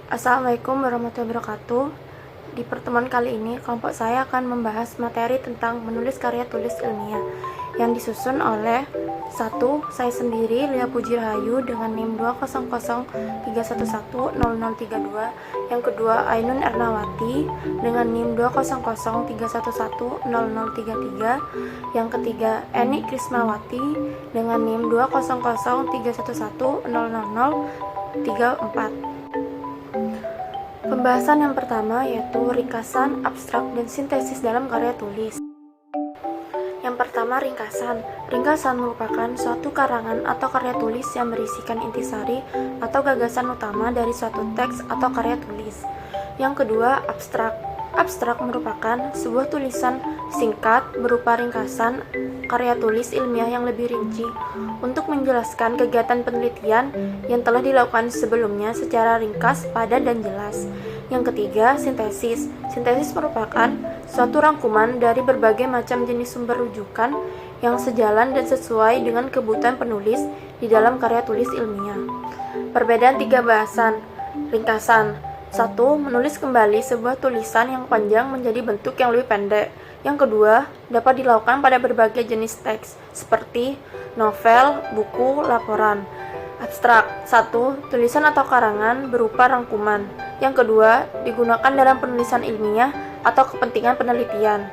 Assalamualaikum warahmatullahi wabarakatuh. Di pertemuan kali ini, kelompok saya akan membahas materi tentang menulis karya tulis ilmiah yang disusun oleh 1. Saya sendiri, Lia Puji Rahayu dengan NIM 20031110032. Yang kedua, Ainun Ernawati dengan NIM 20031110033. Yang ketiga, Eni Krisnawati dengan NIM 20031110034. Pembahasan yang pertama yaitu ringkasan, abstrak, dan sintesis dalam karya tulis. Yang pertama, ringkasan. Ringkasan merupakan suatu karangan atau karya tulis yang berisikan intisari atau gagasan utama dari suatu teks atau karya tulis. Yang kedua, abstrak. Abstrak merupakan sebuah tulisan singkat berupa ringkasan karya tulis ilmiah yang lebih rinci untuk menjelaskan kegiatan penelitian yang telah dilakukan sebelumnya secara ringkas, padat, dan jelas. Yang ketiga, sintesis. Sintesis merupakan suatu rangkuman dari berbagai macam jenis sumber rujukan yang sejalan dan sesuai dengan kebutuhan penulis di dalam karya tulis ilmiah. Perbedaan tiga bahasan. Ringkasan. 1. Menulis kembali sebuah tulisan yang panjang menjadi bentuk yang lebih pendek. Yang kedua, dapat dilakukan pada berbagai jenis teks, seperti novel, buku, laporan. Abstrak. 1. Tulisan atau karangan berupa rangkuman. Yang kedua, digunakan dalam penulisan ilmiah atau kepentingan penelitian.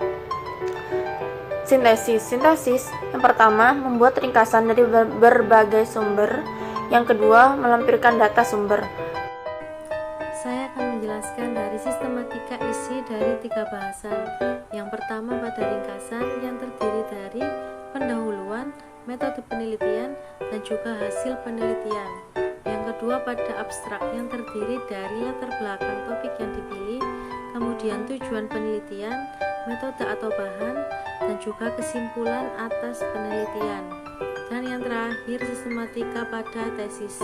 Sintesis. Sintesis yang pertama, membuat ringkasan dari berbagai sumber. Yang kedua, melampirkan data sumber. Saya akan menjelaskan dari sistematika isi dari tiga bahasan. Yang pertama pada ringkasan yang terdiri dari pendahuluan, metode penelitian, dan juga hasil penelitian. Yang kedua pada abstrak yang terdiri dari latar belakang topik yang dipilih, kemudian tujuan penelitian, metode atau bahan, dan juga kesimpulan atas penelitian. Dan yang terakhir sistematika pada tesis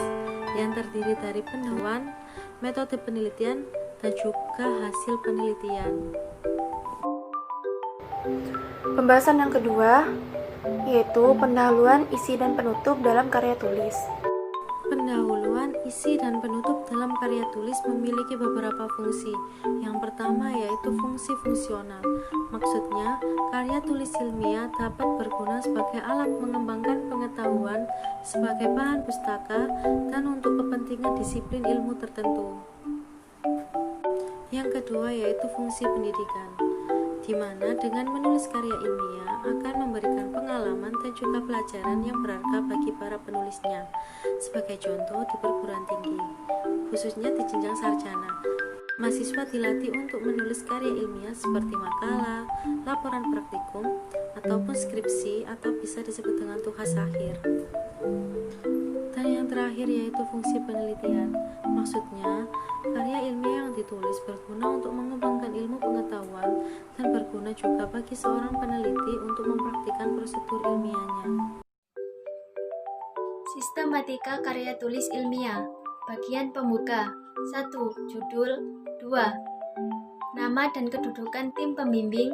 yang terdiri dari pendahuluan, metode penelitian, dan juga hasil penelitian. Pembahasan yang kedua yaitu pendahuluan, isi, dan penutup dalam karya tulis. Pendahuluan, isi, dan penutup dalam karya tulis memiliki beberapa fungsi. Yang pertama yaitu fungsi fungsional. Maksudnya, karya tulis ilmiah dapat berguna sebagai alat mengembangkan pengetahuan sebagai bahan pustaka dan untuk kepentingan disiplin ilmu tertentu. Yang kedua yaitu fungsi pendidikan, di mana dengan menulis karya ilmiah akan memberikan pengalaman dan juga pelajaran yang berharga bagi para penulisnya. Sebagai contoh, di perguruan tinggi, khususnya di jenjang sarjana, mahasiswa dilatih untuk menulis karya ilmiah seperti makalah, laporan praktikum, ataupun skripsi, atau bisa disebut dengan tugas akhir. Dan yang terakhir yaitu fungsi penelitian. Maksudnya, karya ilmiah yang ditulis berguna untuk mengembangkan ilmu pengetahuan dan berguna juga bagi seorang peneliti untuk mempraktikkan prosedur ilmiahnya. Sistematika karya tulis ilmiah. Bagian pembuka. 1. Judul. 2. Nama dan kedudukan tim pembimbing.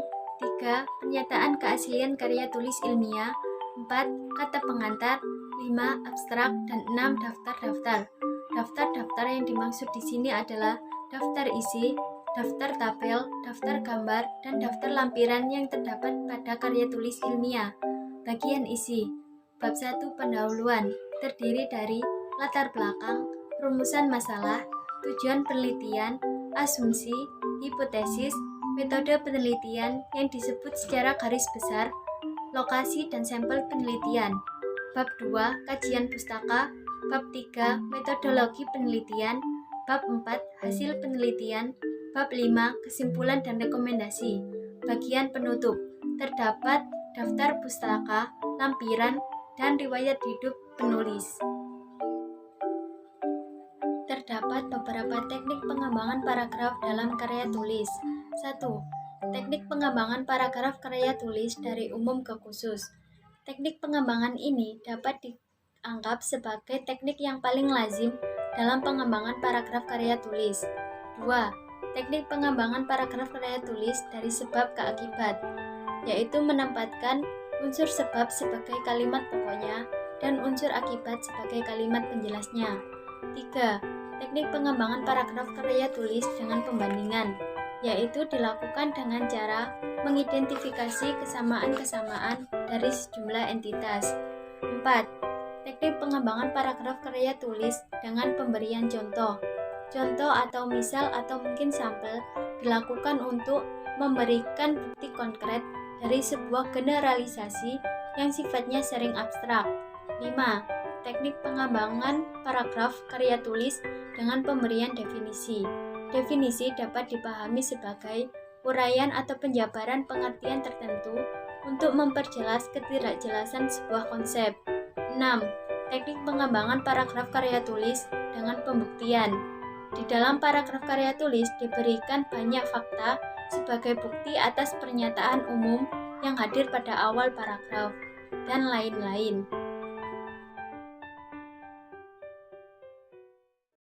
3. Pernyataan keaslian karya tulis ilmiah. 4. Kata pengantar. 5. Abstrak. Dan 6. Daftar-daftar. Daftar-daftar yang dimaksud di sini adalah daftar isi, daftar tabel, daftar gambar, dan daftar lampiran yang terdapat pada karya tulis ilmiah. Bagian isi. Bab 1 pendahuluan terdiri dari latar belakang, rumusan masalah, tujuan penelitian, asumsi, hipotesis, metode penelitian yang disebut secara garis besar, lokasi dan sampel penelitian. Bab 2 kajian pustaka, bab 3 metodologi penelitian, bab 4 hasil penelitian, bab 5 kesimpulan dan rekomendasi. Bagian penutup terdapat daftar pustaka, lampiran, dan riwayat hidup penulis. Terdapat beberapa teknik pengembangan paragraf dalam karya tulis. 1. Teknik pengembangan paragraf karya tulis dari umum ke khusus. Teknik pengembangan ini dapat dianggap sebagai teknik yang paling lazim dalam pengembangan paragraf karya tulis. 2. Teknik pengembangan paragraf karya tulis dari sebab ke akibat, yaitu menempatkan unsur sebab sebagai kalimat pokoknya dan unsur akibat sebagai kalimat penjelasnya. 3. Teknik pengembangan paragraf karya tulis dengan pembandingan, yaitu dilakukan dengan cara mengidentifikasi kesamaan-kesamaan dari sejumlah entitas. 4. Teknik pengembangan paragraf karya tulis dengan pemberian contoh. Contoh atau misal atau mungkin sampel dilakukan untuk memberikan bukti konkret dari sebuah generalisasi yang sifatnya sering abstrak. 5. Teknik pengembangan paragraf karya tulis dengan pemberian definisi. Definisi dapat dipahami sebagai uraian atau penjabaran pengertian tertentu untuk memperjelas ketidakjelasan sebuah konsep. 6. Teknik pengembangan paragraf karya tulis dengan pembuktian. Di dalam paragraf karya tulis diberikan banyak fakta sebagai bukti atas pernyataan umum yang hadir pada awal paragraf, dan lain-lain.